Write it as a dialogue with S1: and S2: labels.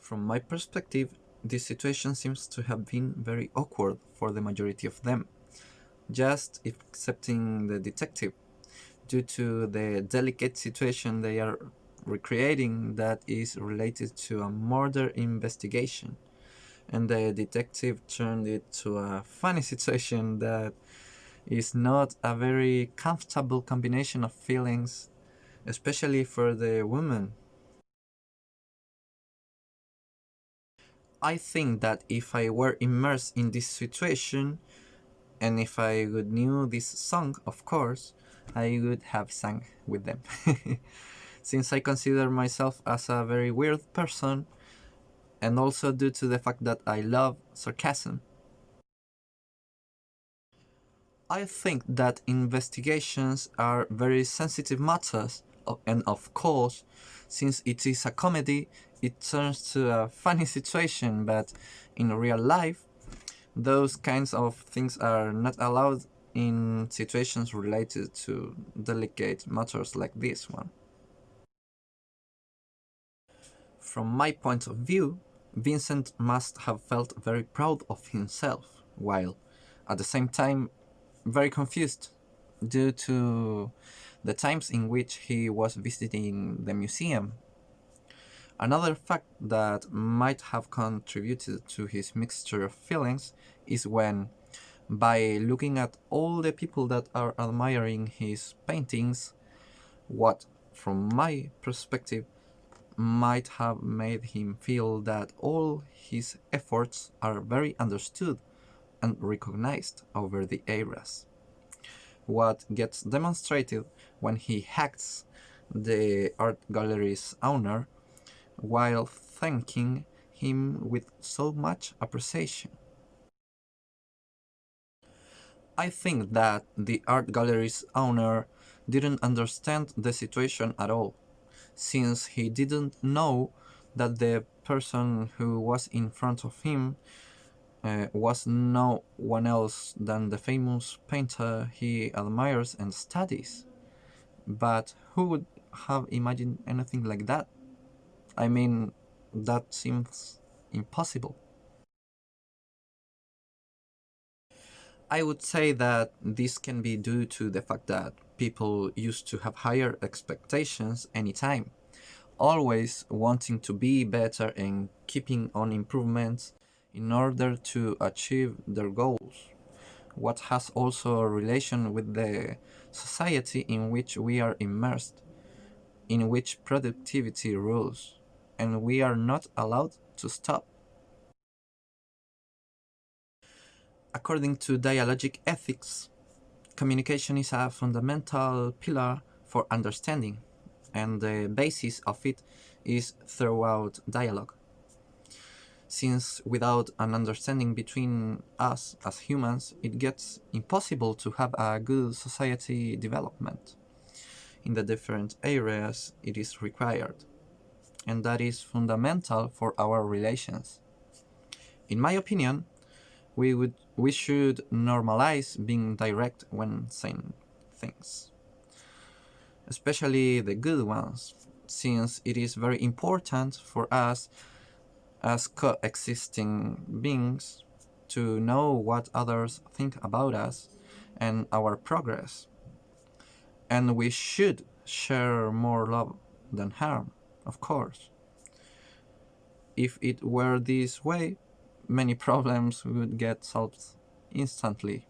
S1: From my perspective, this situation seems to have been very awkward for the majority of them, just excepting the detective, due to the delicate situation they are recreating that is related to a murder investigation. And the detective turned it to a funny situation that is not a very comfortable combination of feelings, especially for the woman. I think that if I were immersed in this situation, and if I would knew this song, of course, I would have sang with them. Since I consider myself as a very weird person, and also due to the fact that I love sarcasm. I think that investigations are very sensitive matters, and of course, since it is a comedy, it turns to a funny situation, but in real life, those kinds of things are not allowed in situations related to delicate matters like this one. From my point of view, Vincent must have felt very proud of himself, while at the same time very confused due to the times in which he was visiting the museum. Another fact that might have contributed to his mixture of feelings is when, by looking at all the people that are admiring his paintings, what, from my perspective, might have made him feel that all his efforts are very understood and recognized over the eras. What gets demonstrated when he hacks the art gallery's owner while thanking him with so much appreciation. I think that the art gallery's owner didn't understand the situation at all, since he didn't know that the person who was in front of him was no one else than the famous painter he admires and studies. But who would have imagined anything like that? I mean, that seems impossible. I would say that this can be due to the fact that people used to have higher expectations anytime, always wanting to be better and keeping on improvements in order to achieve their goals. What has also a relation with the society in which we are immersed, in which productivity rules, and we are not allowed to stop. According to dialogic ethics, communication is a fundamental pillar for understanding, and the basis of it is throughout dialogue. Since without an understanding between us as humans, it gets impossible to have a good society development in the different areas it is required, and that is fundamental for our relations. In my opinion, we should normalize being direct when saying things, especially the good ones, since it is very important for us as coexisting beings to know what others think about us and our progress. And we should share more love than harm, of course. If it were this way, many problems would get solved instantly.